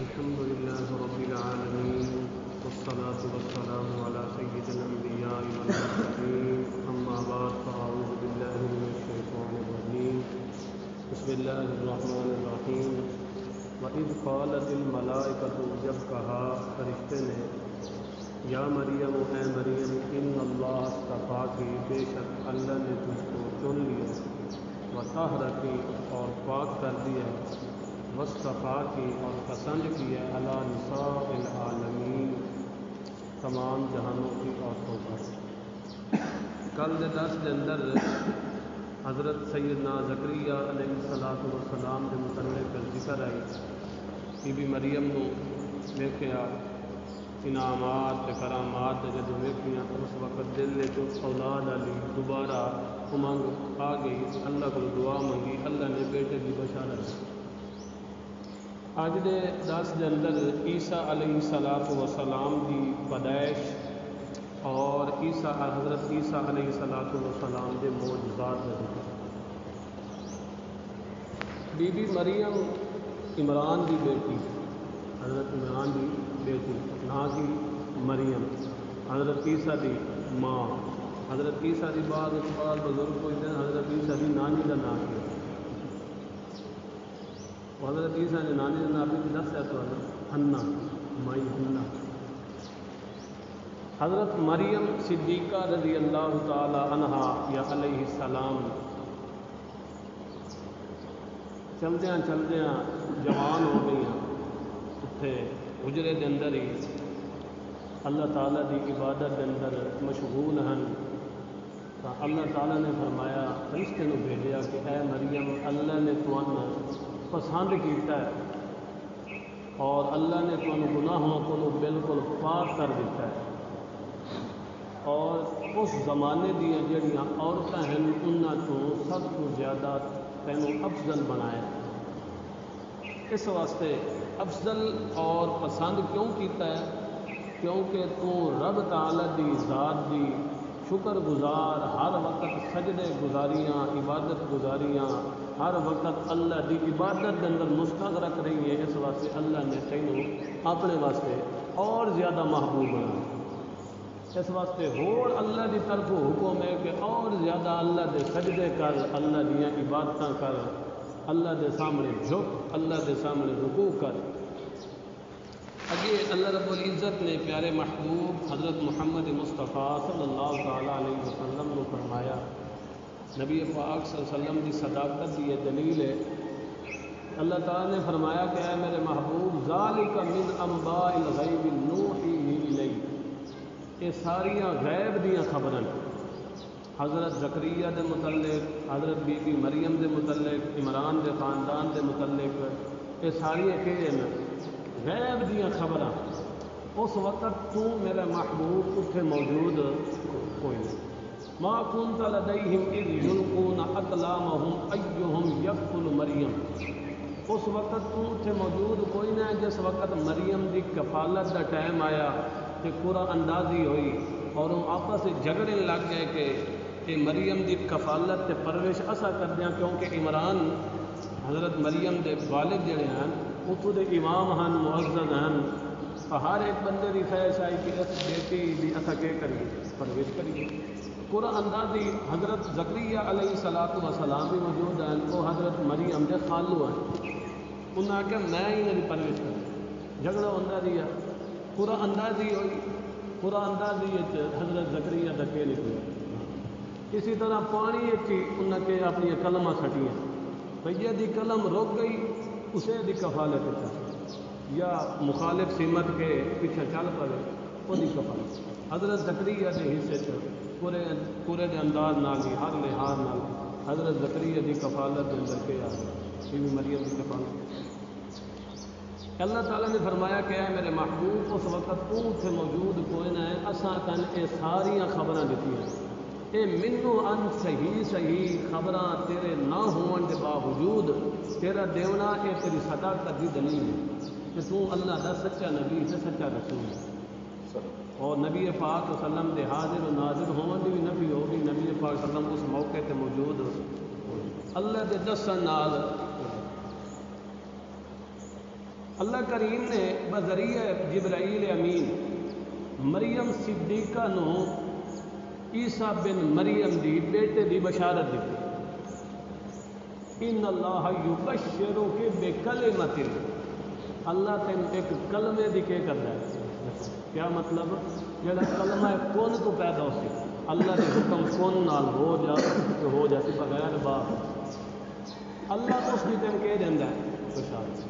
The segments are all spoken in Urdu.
الحمد لله رب العالمين والصلاة والسلام على سيد الأنبياء والمرسلين أما بعد فأعوذ بالله من الشيطان الرجيم بسم الله الرحمن الرحیم وَإِذْ قَالَتِ الْمَلَائِكَةُ جب کہا فرشتے نے یا مریم اے مریم ان اللہ اصطفاکی بے شک اللہ نے تجھ کو چن لیا وطہرکی اور پاک کر دیا واصطفاکی اور پسند کیا علی نساء العالمین تمام جہانوں کی عورتوں پر۔ کل کے درس کے اندر حضرت سیدنا زکریا علیہ السلام کے متعلق ذکر آئی بی بی مریم کو ویکھیا انعامات کرامات جب ویکھیاں اس وقت دل نے جو اولاد علی دوبارہ امنگ آ گئی، اللہ کو دعا منگی، اللہ نے بیٹے کی بشارت دی۔ اج دے درس کے اندر عیسیٰ علیہ السلام کی پیدائش اور حضرت عیسیٰ علیہ السلام کے معجزات کا ذکر۔ بی بی مریم عمران کی بیٹی، حضرت عمران کی بیٹی نا کی مریم، حضرت عیسیٰ کی ماں، حضرت عیسیٰ کی بعد اقبال بزرگ ہوئے ہیں حضرت عیسیٰ کی نانی کا نام کیا، حضرت عیسیٰ نے نانی کا نام دس ہے تو حنا، مائی حنا۔ حضرت مریم صدیقہ رضی اللہ تعالی عنہا یا علیہ السلام چلدیاں چلدیاں جوان ہو گئی، اتنے حجرے کے اندر ہی اللہ تعالیٰ کی عبادت کے اندر مشغول ہیں، تو اللہ تعالیٰ نے فرمایا فرشتے کو بھیجا کہ اے مریم اللہ نے تمہیں پسند کیتا ہے اور اللہ نے تمہیں گناہوں کو بالکل پاک کر دیتا ہے، اور اس زمانے دیا جڑیاں عورتیں ہیں انہاں تو سب کو زیادہ تینوں افضل بنایا۔ اس واسطے افضل اور پسند کیوں کیتا ہے؟ کیونکہ تو رب تعالی دی ذات دی شکر گزار، ہر وقت سجدے گزاریاں، عبادت گزاریاں، ہر وقت اللہ دی عبادت کے اندر مستغرق رہی ہے، اس واسطے اللہ نے تینوں اپنے واسطے اور زیادہ محبوب بنا۔ اس واسطے ہور اللہ دی طرف حکم ہے کہ اور زیادہ اللہ دے سجدے کر، اللہ دیا عبادت کر، اللہ دے سامنے جھک، اللہ دے سامنے رکوع کر۔ اگے اللہ رب العزت نے پیارے محبوب حضرت محمد مصطفیٰ صلی اللہ تعالیٰ علیہ وسلم کو فرمایا، نبی پاک صلی اللہ علیہ وسلم کی صداقت کی یہ دلیل ہے، اللہ تعالیٰ نے فرمایا کہ اے میرے محبوب ذالک من انباء الغیب نوحیہ الیک، یہ ساریاں غیب دیاں خبریں حضرت زکریا دے متعلق، حضرت بی بی مریم دے متعلق، عمران دے خاندان دے متعلق، یہ ساریاں کہ غیب دیاں خبریں۔ اس وقت تو میرے محبوب اتنے موجود کوئی نہیں، ما کنت لدیہم اذ یلقون اقلامہم ایہم یکفل مریم، اس وقت تو اتنے موجود کوئی نہیں جس وقت مریم دی کفالت دا ٹائم آیا کہ قرآن اندازی ہوئی اور وہ آپس سے جھگڑے لگ گئے کہ مریم دی کفالت تے پرورش اسا کر دیا، کیونکہ عمران حضرت مریم دے والد جڑے ہیں اتوں دے امام ہیں، معزز ہیں، ہر ایک بندے دی خواہش آئی کہ اس بیٹی دی اسا کے کریے پرورش کریے۔ قرآن اندازی حضرت زکریا علیہ السلام بھی موجود ہیں، وہ حضرت مریم دے خالو ہیں، انہوں نے کہا میں ہی میری پرورش کروں، جھگڑا ہوتا رہا، قرآن اندازی ہوئی، قرآن اندازی حضرت زکریا دا کے نکلے۔ اسی طرح پانی انہوں نے اپنی قلمہ سٹیاں، بھیا دی قلم رک گئی اسے دی کفالت یا مخالف سمت کے پیچھے چل پڑے وہ دی کفالت، حضرت زکریا کے حصے پورے دے انداز نال ہی ہر لحاظ نال حضرت زکریا دی کفالت کے اندر کے آ بی بی مریم دی کفالت۔ اللہ تعالیٰ نے فرمایا کہ اے میرے محبوب اس وقت تو اتنے موجود کوئی نہ ہے، اساں تن یہ ساریاں خبراں دیتی ہیں، اے منو ان صحیح خبراں تیرے نہ ہون کے باوجود تیرا دیونا یہ تیری صداقت دی دلیل ہے کہ تو اللہ دا سچا نبی سے سچا رسول ہے، اور نبی پاک صلی اللہ علیہ وسلم دے حاضر و ناظر ہون دی بھی نبی ہوگی، نبی پاک صلی اللہ علیہ وسلم اس موقع تے موجود اللہ دے دسن نال اللہ کریم نے بذریعہ جبرائیل امین مریم صدیقہ نو عیسیٰ بن مریم دی بیٹے دی بشارت دیتی. ان اللہ یبشرک بکلمۃ، اللہ تین ایک کلمے دی کے کرتا ہے. کیا مطلب؟ جڑا کلمہ کون تو پیدا ہو سی، اللہ نے حکم کون نال ہو جا تو ہو جاتی بغیر باپ. اللہ تو اس کی تین کہہ دینا ہے بشارت.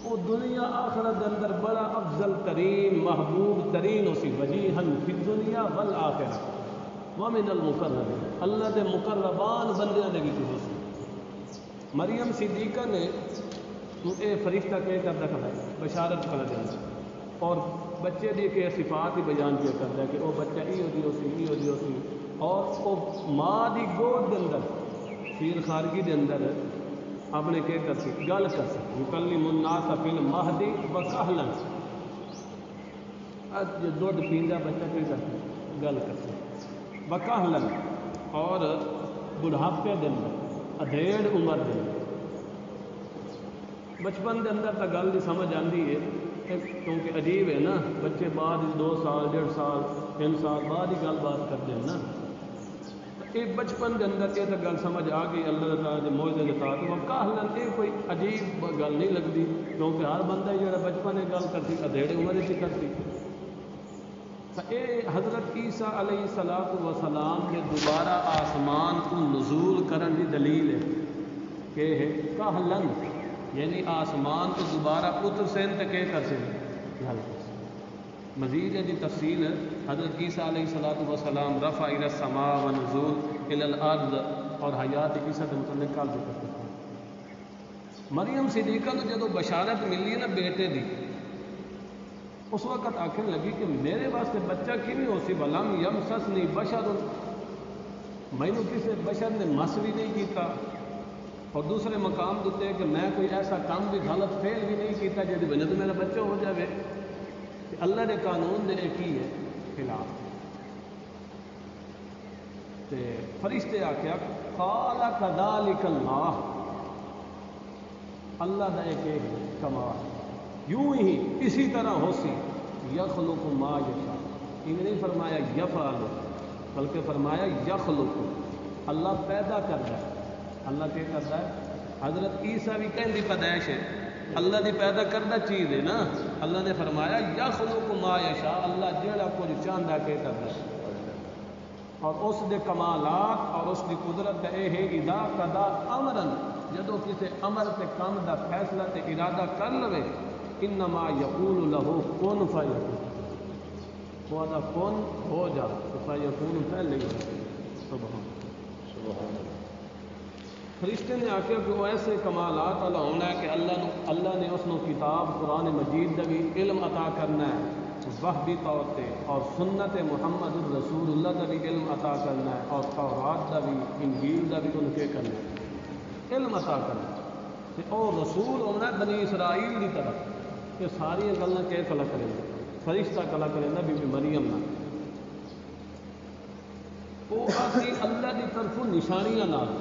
وہ دنیا آخرت کے اندر بڑا افضل ترین محبوب ترین اسی وجیہن فی الدنیا والآخرہ ومن المقربین، اللہ دے مقربان بندیاں دے وچ ہو سی. مریم صدیقہ نے اے فرشتہ کہہ کر رکھنا ہے بشارت کر دینا اور بچے دی کہ صفات ہی بیان کیا کرتا ہے کہ وہ بچہ ای ہو سی اور وہ ماں دی گود دے اندر شیر خارگی دے اندر اپنے کہہ کر سی گل کر سی یکلم الناس فی المہد وکہلا. جو دودھ پیندا بچہ کہہ کر سی گل کر سی وکہلا، اور بڑھاپے دے اندر ادھیڑ عمر دے اندر. بچپن دے اندر تو گل دی سمجھ آتی ہے کیونکہ عجیب ہے نا، بچے بعد 2 سال 1.5 سال 3 سال بعد ہی گل بات کرتے ہیں نا. یہ بچپن کے اندر یہ تو گل سمجھ آ گئی اللہ تعالیٰ کے معجزے کے ساتھ. وہ کاہلن یہ کوئی عجیب گل نہیں لگتی کیونکہ ہر بندہ جڑا بچپن میں گل کرتی ادھیڑ عمر سے کرتی. اے حضرت عیسیٰ علیہ السلام کے دوبارہ آسمان کو نزول کرن کی دلیل ہے کہ ہے کاہلن، یعنی آسمان کو دوبارہ اتر سین تک کر سے گل. مزید ہے جی تفصیل حضرت عیسیٰ علیہ السلام رفع الى السماء و نزول الى الارض اور حیات عیسیٰ کے متعلق کال ذکر کرتا ہے. مریم صدیقہ کو جدو بشارت ملی ہے نا بیٹے دی، اس وقت آخر لگی کہ میرے واسطے بچہ کیوں ہو سی ولم یمسسنی بشر، مینو کسی بشر نے مس بھی نہیں کیتا، اور دوسرے مقام دیتے کہ میں کوئی ایسا کام بھی غلط فعل بھی نہیں کیتا جس وجہ سے میرا بچہ ہو جائے. اللہ نے قانون نے ایک ہی ہے خلاف. تے فرشتے آخیا قال کذالک اللہ، اللہ دا ایک کمال یوں ہی اسی طرح ہو سی یخلق ما یشاء. انہیں نہیں فرمایا یفعل بلکہ فرمایا یخلق، اللہ پیدا کرتا ہے. اللہ کیا کرتا ہے؟ حضرت عیسیٰ بھی کہیں دی پیدائش ہے، اللہ دی پیدا کردہ چیز ہے نا. اللہ نے فرمایا یخلق ما یشاء، اللہ جیڑا کچھ چاہتا ہے کہ کرتا ہے. اور اس دے کمالات اور اس کی قدرت اے ہے اذا قضا امرا، جدو کسی امر تے کام دا فیصلہ تے ارادہ کر لوے انما یقول له کن فیکون، وہ دا کن ہو جا تو فیکون پہلے ہی. سبحان اللہ. فرشتے نے آخر کہ وہ ایسے کمالات والا ہونا ہے کہ اللہ نے اس نو کتاب قرآن مجید دا بھی علم عطا کرنا ہے وحی طور پہ، اور سنت محمد الرسول اللہ دا بھی علم عطا کرنا ہے، اور تورات دا بھی انجیل دا بھی ان کے کرنا ہے علم عطا کرنا ہے. اور رسول ہونا ہے بنی اسرائیل کی طرف. یہ ساری گلیں کہ کلا کریں گے فرشتہ کلا کریں گا بی بی مریم نہ. وہ آتی اللہ کی طرف نشانیاں نال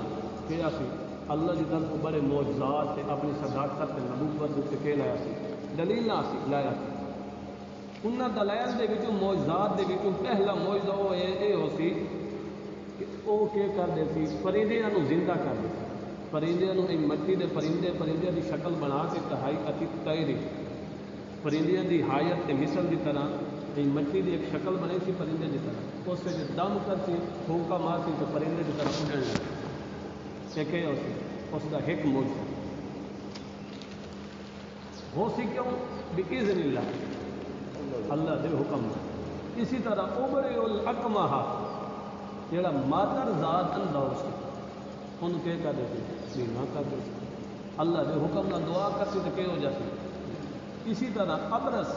کہ سی اللہ کی طرف بڑے معجزات تے اپنی صداقت تے نبوت تے کہ لایا سی دلیل سی لایا سی. انہاں دلائل دے وچوں معجزات دے وچوں پہلا معجزہ وہ اے ہو سی کہ وہ کیا کردے سی پرندیاں نو زندہ کر دے. پرندیاں نو مٹی دے پرندے دی شکل بنا کے تہائی اتی تیری پرندیاں دی حایت تے مثل دی طرح مٹی دی ایک شکل بنی سی پرندے دی طرح، اس سے جو دم کر سی پھونکا مار سی تو پرندے دی طرح اڑن لگے. کہ اس کا ایک معجزہ ہو سی کیوں بإذن اللہ، اللہ دے حکم. اسی طرح ابرئ الاکمہ جڑا مادر ذات اندھا ہو سی ان کے کر دیتے بینا کر دیتے اللہ دے حکم نہ دعا کرتی تو کہ ہو جاتی. اسی طرح ابرس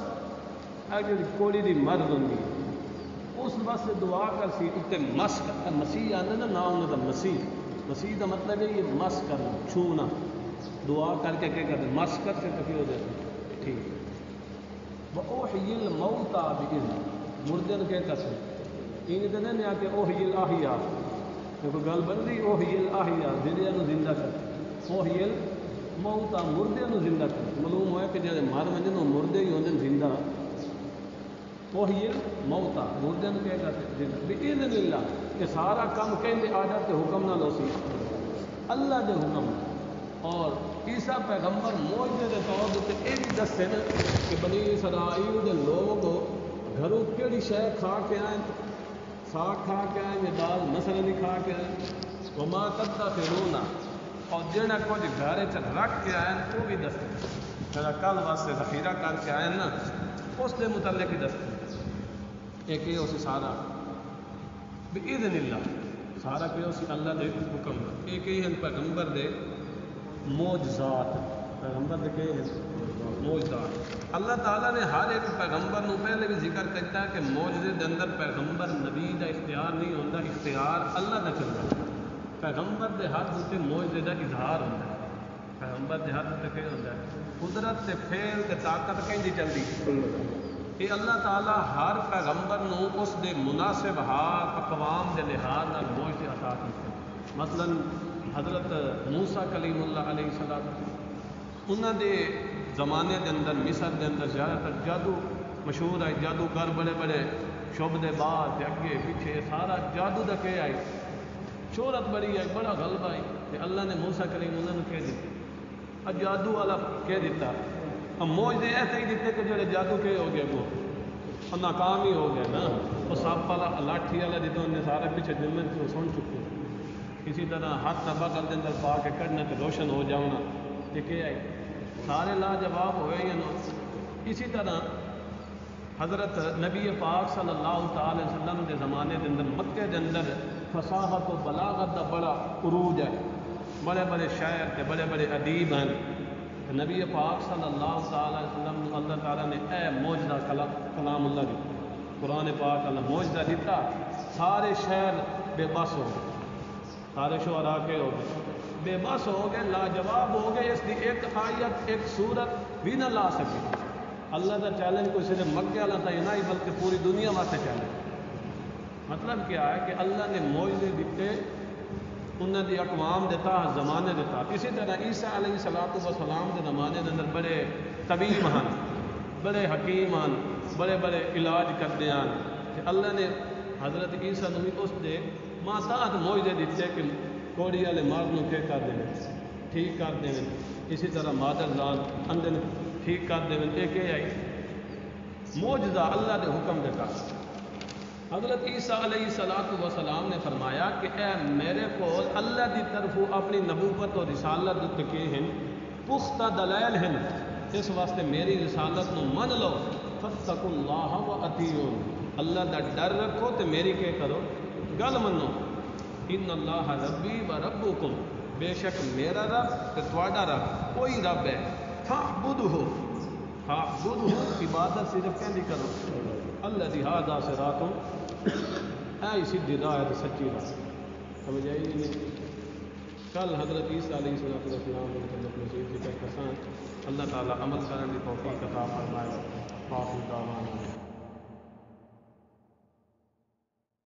کوڑی دی مرد ہوں اس واسطے دعا کر سی اتنے مس کر مسیح آنے نا نہ انہوں کا مسیح کا مطلب ہے یہ مس کرنا چھونا دعا کر کے کیا کرتے مس کر سے تو ہو جاتی. ٹھیک وَأُحْيِي الْمَوْتَى بِإِذْنِهِ، مردے کیا کر سکتے ان دن نے آ کے اوحی الاحیاء کوئی گل بن رہی اوحی الاحیاء زندہ نو زندہ کر اوحی موتا مردے نو زندہ کر معلوم ہوا کہ جڑے مر ونجن وہ مردے ہی ہوندے زندہ وہی موتا مردے نو کہے گا زندہ باذن اللہ کہ سارا کام کہندے آدھا تے حکم نہ لو سی اللہ دے حکم اور عیسیٰ پیغمبر معجزے دے طور تے یہ بھی دسے نا کہ بنی اسرائیل دے لوگ گھروں کیڑی شے کھا کے آئیں ساگ کھا کے آئیں یا دال مسل نہیں کھا کے آئیں وما تدخرون اور جہاں کچھ گھر رکھ کے آئے وہ بھی دستے جہاں کل واسطے ذخیرہ کر کے آئے نا اس کے متعلق ہی دستے ایک یہ اسی سارا باذن اللہ سارا کہ اسی اللہ دے حکم ایک ہی ہیں پیغمبر دے معجزات پیغمبر دے کہ معجزات اللہ تعالیٰ نے ہر ایک پیغمبر نو پہلے بھی ذکر کرتا ہے کہ معجزے دے اندر پیغمبر نبی دا اختیار نہیں ہوتا اختیار اللہ دا چلتا ہے پیغمبر دے ہاتھ اتنے معجزے دا اظہار ہوتا ہے پیغمبر دے ہاتھ اتنے کیا ہوتا ہے قدرت تے فعل تے طاقت کہیں چلتی یہ اللہ تعالیٰ ہر پیغمبر نو اس دے مناسب حال اقوام دے لحاظ نال معجزے عطا کیتے مثلا حضرت موسیٰ کلیم اللہ علیہ السلام انہوں دے زمانے دے اندر مصر دے اندر زیادہ تر جادو مشہور ہے جادوگر بڑے بڑے شعب دے بعد اگے پیچھے سارا جادو دا کہ آئی شہرت بڑی ہے بڑا غلبہ ہے کہ اللہ نے موسیٰ کریم انہوں نے کہہ دیتے اب جادو والا کہہ دیتا اب معجزے ایسے ہی دیتے کہ جو جادو کے ہو گیا وہ ناکام ہی ہو گیا نا وہ سپ والا لاٹھی والا جتوں نے سارا پیچھے جمن سے سن چکے اسی طرح ہاتھ نہ بغل کے اندر پا کے کھڑنا تو روشن ہو جانا یہ کہ آئے سارے لاجواب ہوئے یا نہ اسی طرح حضرت نبی پاک صلی اللہ تعالی وسلم کے زمانے کے اندر مکے کے اندر فصاحت و بلاغت کا بڑا عروج ہے بڑے بڑے شاعر تے بڑے بڑے ادیب ہیں نبی پاک صلی اللہ تعالی وسلم اللہ تعالیٰ نے اے معجزہ کلام اللہ دی قرآن پاک اللہ معجزہ دیتا سارے شہر بے بس ہو گئے سارے شعراء کے ہو گئے بے بس ہو گئے لاجواب ہو گئے اس کی ایک آیت ایک صورت بھی نہ لا سکی اللہ کا چیلنج کوئی صرف مکے والا تھا نہ ہی بلکہ پوری دنیا واسطے چیلنج مطلب کیا ہے کہ اللہ نے معجزے دیتے انہوں نے اقوام دیتا زمانے دیتا اسی طرح عیسیٰ علیہ السلام کے زمانے کے اندر بڑے طبیب ہیں بڑے حکیم ہیں بڑے بڑے علاج کرتے ہیں کہ اللہ نے حضرت عیسیٰ نے بھی اس دے ماتحت معجزے دیتے کہ کوڑی والے مارنوں کے کر دیں ٹھیک کر دیں اسی طرح مادر ذات اندر ٹھیک کر دیں ایک آئی معجزہ اللہ دے حکم دیتا حضرت عیسیٰ علیہ السلام نے فرمایا کہ اے میرے کو اللہ دی طرف اپنی نبوت اور رسالت کے ہیں پختہ دلائل ہیں اس واسطے میری رسالت نو من لو فاتقوا اللہ و اطیعون اللہ دا ڈر رکھو تو میری کیا کرو گل منو ان اللہ ربی و ربکم بے شک میرا رب تے تواڈا رب کوئی رب ہے فاعبدہ عبادت صرف کہندی کرو اللہ دی ھذا صراط اے سیدھی راہ ہے سچی راہ سمجھ آئی نہیں کل حضرت عیسیٰ علیہ السلام نے متعلق نصیحت ذکر کرساں اللہ تعالیٰ عمل کرنے کی توفیق عطا فرمائے باقی دعوانا